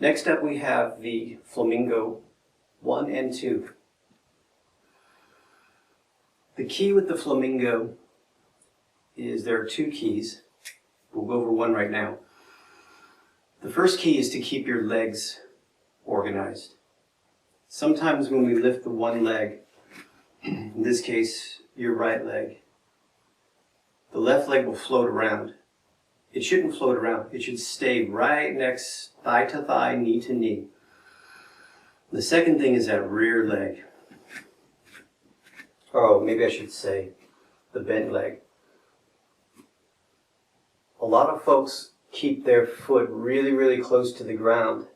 Next up we have the Flamingo 1 and 2. The key with the Flamingo is there are two keys. We'll go over one right now. The first key is to keep your legs organized. Sometimes when we lift the one leg, in this case your right leg, the left leg will float around. It shouldn't float around. It should stay right next, thigh to thigh, knee to knee. The second thing is that rear leg. Oh, maybe I should say the bent leg. A lot of folks keep their foot really, really close to the ground.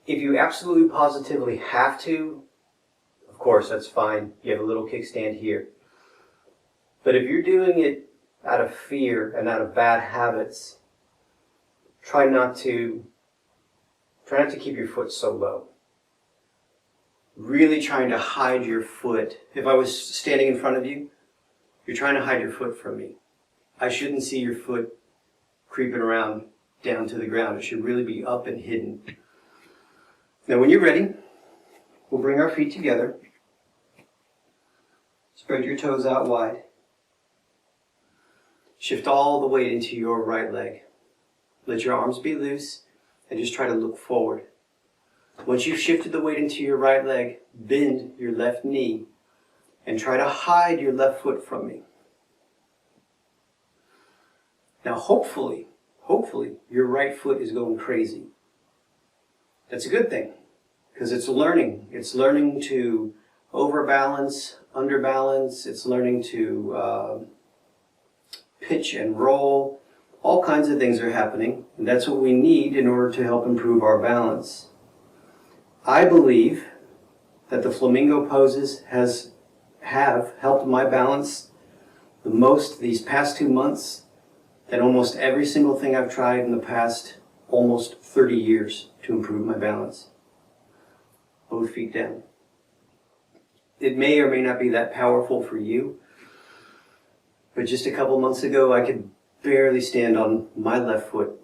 If you absolutely positively have to, of course, that's fine. You have a little kickstand here. But if you're doing it out of fear and out of bad habits, try not to keep your foot so low. Really trying to hide your foot. If I was standing in front of you, you're trying to hide your foot from me. I shouldn't see your foot creeping around down to the ground. It should really be up and hidden. Now when you're ready, we'll bring our feet together. Spread your toes out wide. Shift all the weight into your right leg. Let your arms be loose and just try to look forward. Once you've shifted the weight into your right leg, bend your left knee and try to hide your left foot from me. Now hopefully, your right foot is going crazy. That's a good thing, because it's learning. It's learning to overbalance, underbalance. It's learning to pitch and roll. All kinds of things are happening, and that's what we need in order to help improve our balance. I believe that the Flamingo poses have helped my balance the most these past 2 months than almost every single thing I've tried in the past almost 30 years to improve my balance. Both feet down. It may or may not be that powerful for you, but just a couple months ago I could barely stand on my left foot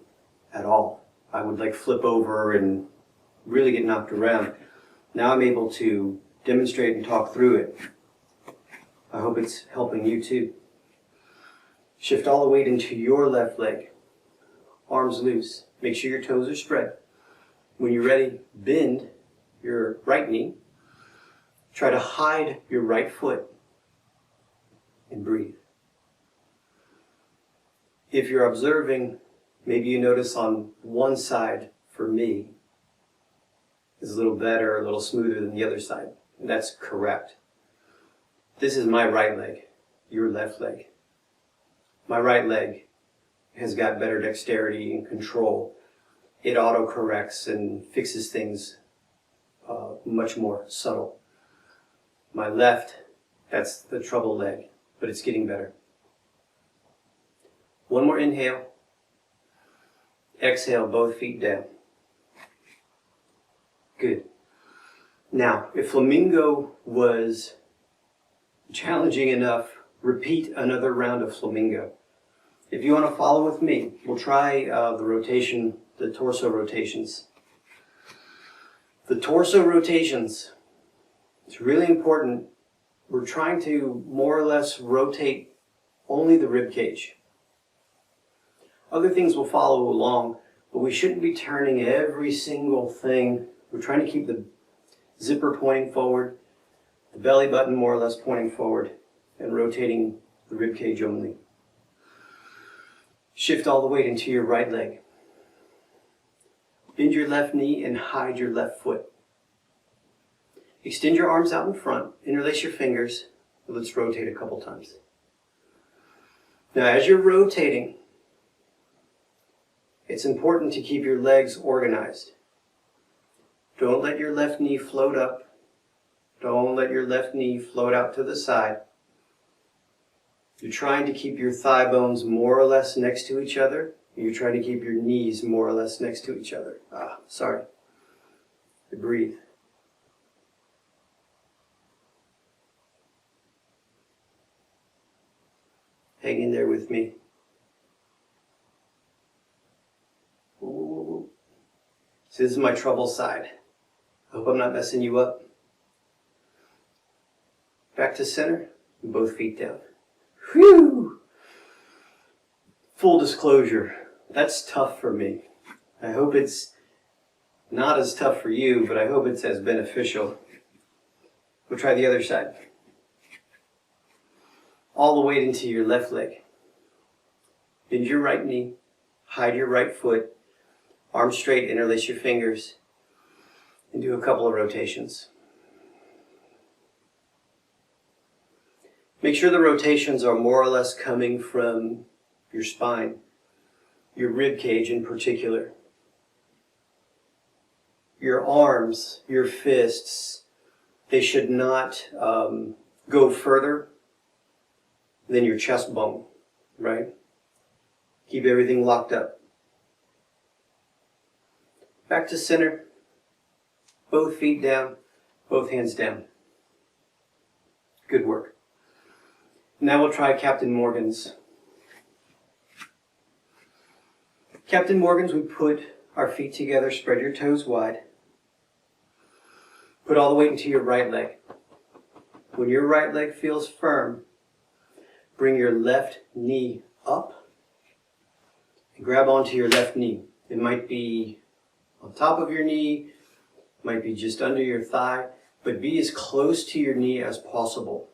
at all. I would flip over and really get knocked around. Now I'm able to demonstrate and talk through it. I hope it's helping you too. Shift all the weight into your left leg. Arms loose. Make sure your toes are spread. When you're ready, bend your right knee. Try to hide your right foot and breathe. If you're observing, maybe you notice on one side, for me, is a little better, a little smoother than the other side. And that's correct. This is my right leg, your left leg. My right leg has got better dexterity and control. It auto-corrects and fixes things much more subtle. My left, that's the trouble leg, but it's getting better. One more inhale. Exhale, both feet down. Good. Now, if Flamingo was challenging enough, repeat another round of Flamingo. If you want to follow with me, we'll try the torso rotations. The torso rotations, it's really important. We're trying to more or less rotate only the rib cage. Other things will follow along, but we shouldn't be turning every single thing. We're trying to keep the zipper pointing forward, the belly button more or less pointing forward, and rotating the rib cage only. Shift all the weight into your right leg. Bend your left knee and hide your left foot. Extend your arms out in front, interlace your fingers, and let's rotate a couple times. Now as you're rotating, it's important to keep your legs organized. Don't let your left knee float up. Don't let your left knee float out to the side. You're trying to keep your thigh bones more or less next to each other. You're trying to keep your knees more or less next to each other. Sorry. Breathe. Hang in there with me. So this is my trouble side. I hope I'm not messing you up. Back to center, and both feet down. Whew! Full disclosure, that's tough for me. I hope it's not as tough for you, but I hope it's as beneficial. We'll try the other side. All the weight into your left leg. Bend your right knee, hide your right foot, arms straight, interlace your fingers, and do a couple of rotations. Make sure the rotations are more or less coming from your spine, your rib cage in particular. Your arms, your fists, they should not go further than your chest bone, right? Keep everything locked up. Back to center, both feet down, both hands down. Good work. Now we'll try Captain Morgan's. Captain Morgan's, we put our feet together, spread your toes wide. Put all the weight into your right leg. When your right leg feels firm, bring your left knee up and grab onto your left knee. It might be on top of your knee, might be just under your thigh, but be as close to your knee as possible.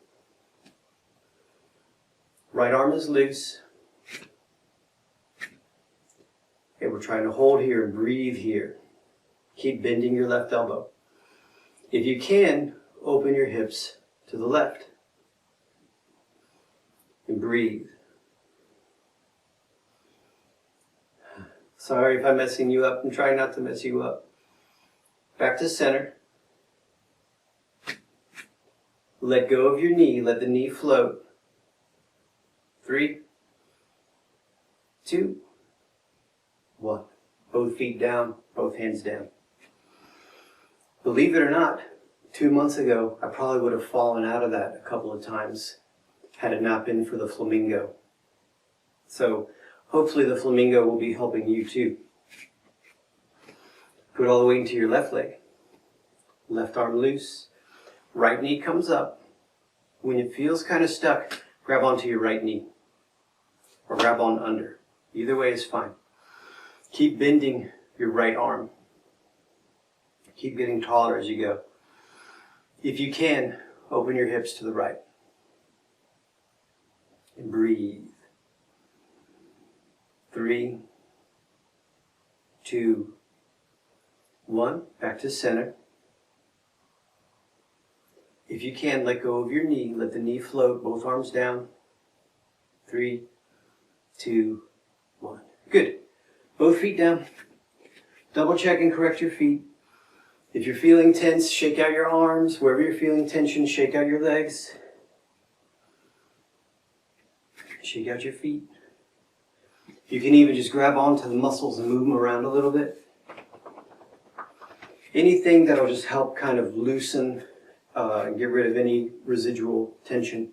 Right arm is loose. Okay, we're trying to hold here and breathe here. Keep bending your left elbow. If you can, open your hips to the left. And breathe. Sorry if I'm messing you up. I'm trying not to mess you up. Back to center. Let go of your knee. Let the knee float. 3, 2, 1. Both feet down, both hands down. Believe it or not, 2 months ago, I probably would have fallen out of that a couple of times had it not been for the Flamingo. So hopefully the Flamingo will be helping you too. Put all the weight into your left leg. Left arm loose. Right knee comes up. When it feels kind of stuck, grab onto your right knee. Or grab on under. Either way is fine. Keep bending your right arm. Keep getting taller as you go. If you can, open your hips to the right. And breathe. 3, 2, 1. Back to center. If you can, let go of your knee. Let the knee float, both arms down. 3, 2, 1. Good. Both feet down. Double check and correct your feet. If you're feeling tense, shake out your arms. Wherever you're feeling tension, shake out your legs. Shake out your feet. You can even just grab onto the muscles and move them around a little bit. Anything that'll just help kind of loosen and get rid of any residual tension.